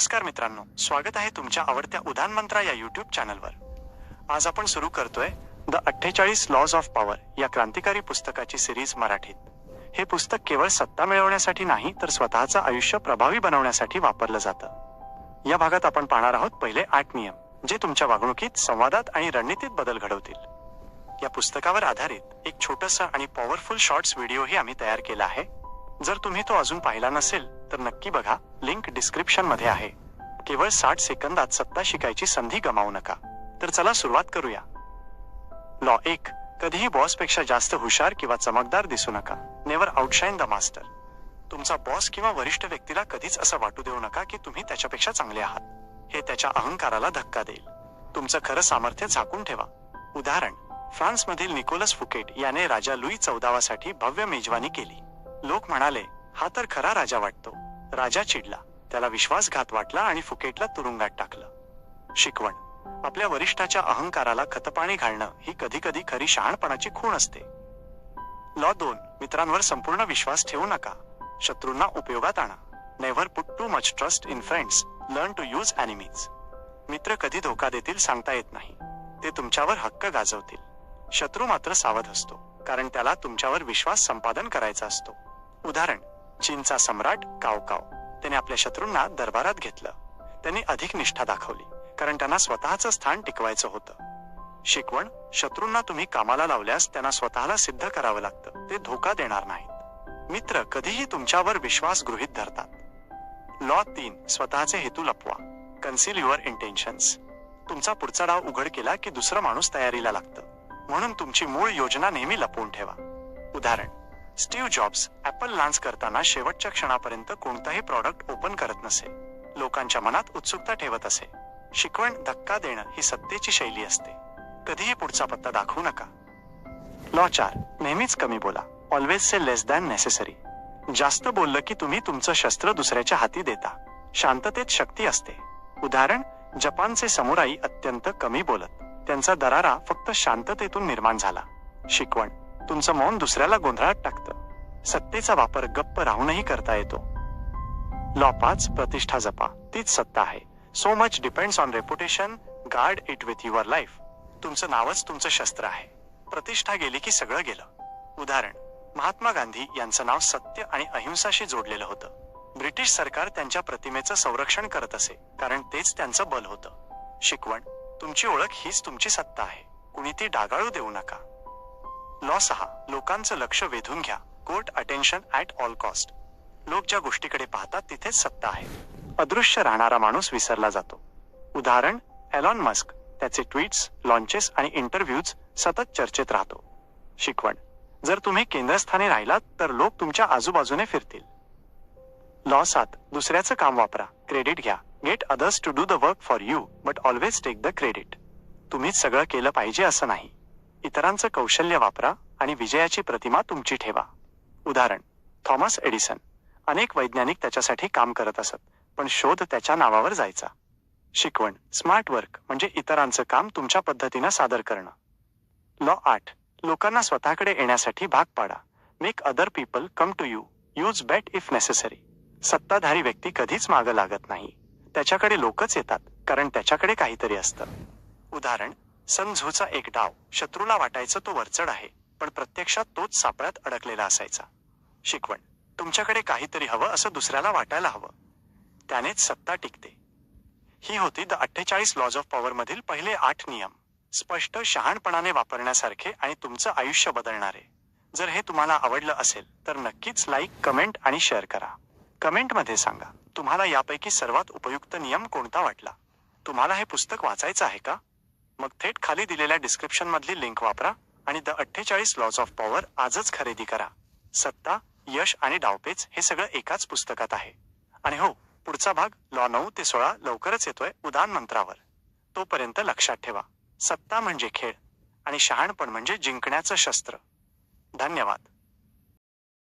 नमस्कार मित्रांनो, स्वागत आहे तुमच्या आवडत्या उदान मंत्रा या यूट्यूब चॅनलवर. आज आपण सुरू करतोय द 48 लॉज ऑफ पॉवर या क्रांतिकारी पुस्तकाची सिरीज मराठीत. हे पुस्तक केवळ सत्ता मिळवण्यासाठी नाही तर स्वतःचं आयुष्य प्रभावी बनवण्यासाठी वापरलं जातं. या भागात आपण पाहणार आहोत पहिले 8 नियम, जे तुमच्या वागणुकीत, संवादात आणि रणनीतीत बदल घडवतील. या पुस्तकावर आधारित एक छोटंसं आणि पॉवरफुल शॉर्ट्स व्हिडिओही आम्ही तयार केला आहे. जर तुम्ही तो अजून पाहिला नसेल तर नक्की बघा, लिंक डिस्क्रिप्शन मध्ये आहे. केवळ 60 सेकंदात सत्ता शिकायची संधी गमावू नका. तर चला सुरुवात करूया. लॉ 1, कधीही बॉस पेक्षा जास्त हुशार किंवा चमकदार दिसू नका. Never outshine the master. तुमचा बॉस किंवा वरिष्ठ व्यक्तीला कधीच असं वाटू देऊ नका की तुम्ही त्याच्यापेक्षा चांगले आहात. हे त्याच्या अहंकाराला धक्का देईल. तुमचं खरं सामर्थ्य झाकून ठेवा. उदाहरण, फ्रान्समधील निकोलस फुकेट याने राजा लुई 14 साठी भव्य मेजवानी केली. लोक म्हणाले, हा तर खरा राजा वाटतो. राजा चिडला, त्याला विश्वासघात वाटला आणि फुकेटला तुरुंगात टाकलं. शिकवण, आपल्या वरिष्ठाच्या अहंकाराला खतपाणी घालणं ही कधी कधी खरी शहाणपणाची खूण असते. लॉ 2, मित्रांवर संपूर्ण विश्वास ठेवू नका. शत्रूंना उपयोगात आणा. Never put too much trust in friends, learn to use enemies. मित्र कधी धोका देतील सांगता येत नाही. ते तुमच्यावर हक्क गाजवतील. शत्रू मात्र सावध असतो, कारण त्याला तुमच्यावर विश्वास संपादन करायचा असतो. उदाहरण, चीनचा सम्राट काओकाओ, त्याने आपल्या शत्रूंना दरबारात घेतलं. त्यांनी अधिक निष्ठा दाखवली, कारण त्यांना स्वतःचं स्थान टिकवायचं होतं. शिकवण, शत्रूंना तुम्ही कामाला लावल्यास त्यांना स्वतःला सिद्ध करावं लागतं. ते धोका देणार नाहीत. मित्र कधीही तुमच्यावर विश्वास गृहीत धरतात. लॉ 3, स्वतःचे हेतू लपवा. Conceal your intentions. तुमचा पुढचा डाव उघड केला की दुसरा माणूस तयारीला लागतं. म्हणून तुमची मूळ योजना नेहमी लपवून ठेवा. उदाहरण, स्टीव्ह जॉब्स ऍपल लॉन्च करताना शेवटच्या क्षणापर्यंत कोणताही प्रॉडक्ट ओपन करत नसे. लोकांच्या मनात उत्सुकता ठेवत असे. शिकवण, धक्का देणं ही सत्तेची शैली असते. कधीही पुढचा पत्ता दाखवू नका. लॉ 4, नेहमीच कमी बोला. ऑलवेज से लेस दॅन नेसेसरी. जास्त बोललं की तुम्ही तुमचं शस्त्र दुसऱ्याच्या हाती देता. शांततेत शक्ती असते. उदाहरण, जपानचे समुराई अत्यंत कमी बोलत. त्यांचा दरारा फक्त शांततेतून निर्माण झाला. शिकवण, तुमचं मौन दुसऱ्याला गोंधळात टाकतं. सत्तेचा वापर गप्प राहूनही करता येतो. लॉ 5, प्रतिष्ठा जपा. तीच सत्ता आहे. So much depends on reputation, guard it with your life. तुमचं नावच तुमचं शस्त्र आहे. प्रतिष्ठा गेली की सगळं गेलं. उदाहरण, महात्मा गांधी यांचं नाव सत्य आणि अहिंसाशी जोडलेलं होतं. ब्रिटिश सरकार त्यांच्या प्रतिमेचं संरक्षण करत असे, कारण तेच त्यांचं बल होतं. शिकवण, तुमची ओळख हीच तुमची सत्ता आहे. कुणी ती डागाळू देऊ नका. लॉ 6, लोकांचं लक्ष वेधून घ्या. Court attention at all cost. लोक ज्या गोष्टीकडे पाहतात तिथेच सत्ता आहे. अदृश्य राहणारा माणूस विसरला जातो. उदाहरण, एलॉन मस्क, त्याचे ट्विट्स, लॉन्चेस आणि इंटरव्ह्यूज सतत चर्चेत राहतो. शिकवण, जर तुम्ही केंद्रस्थानी राहिलात तर लोक तुमच्या आजूबाजूने फिरतील. लॉ 7, दुसऱ्याचं काम वापरा. क्रेडिट घ्या. Get others to do the work for you, but always take the credit. तुम्हीच सगळं केलं पाहिजे असं नाही. इतरांचं कौशल्य वापरा आणि विजयाची प्रतिमा तुमची ठेवा. उदाहरण, थॉमस एडिसन, अनेक वैज्ञानिक त्याच्यासाठी काम करत असत, पण शोध त्याच्या नावावर जायचा. शिकवण, स्मार्ट वर्क म्हणजे इतरांचं काम तुमच्या पद्धतीनं सादर करणं. लॉ 8, लोकांना स्वतःकडे येण्यासाठी भाग पाडा. Make other people come to you. Use bait if necessary. सत्ताधारी व्यक्ती कधीच मागं लागत नाही. त्याच्याकडे लोकच येतात, कारण त्याच्याकडे काहीतरी असतं. उदाहरण, सन झूचा एक डाव. शत्रूला वाटायचं तो वरचढ आहे, पण प्रत्यक्षात तोच सापळ्यात अडकलेला असायचा. शिकवण, तुमच्याकडे काहीतरी हवं असं दुसऱ्याला वाटायला हवं. त्यानेच सत्ता टिकते. ही होती द 48 लॉज ऑफ पॉवर मधील पहिले 8 नियम. स्पष्ट, शहाणपणाने वापरण्यासारखे आणि तुमचं आयुष्य बदलणारे. जर हे तुम्हाला आवडलं असेल तर नक्कीच लाईक, कमेंट आणि शेअर करा. कमेंटमध्ये सांगा, तुम्हाला यापैकी सर्वात उपयुक्त नियम कोणता वाटला. तुम्हाला हे पुस्तक वाचायचं आहे का? मग थेट खाली दिलेल्या डिस्क्रिप्शन मधली लिंक वापरा आणि द 48 लॉज ऑफ पॉवर आजच खरेदी करा. सत्ता, यश आणि डावपेच हे सगळं एकाच पुस्तकात आहे. आणि हो, पुढचा भाग लॉ 9 ते 16 लवकरच येतोय उदान मंत्रावर. तोपर्यंत लक्षात ठेवा, सत्ता म्हणजे खेळ आणि शहाणपण म्हणजे जिंकण्याचं शस्त्र. धन्यवाद.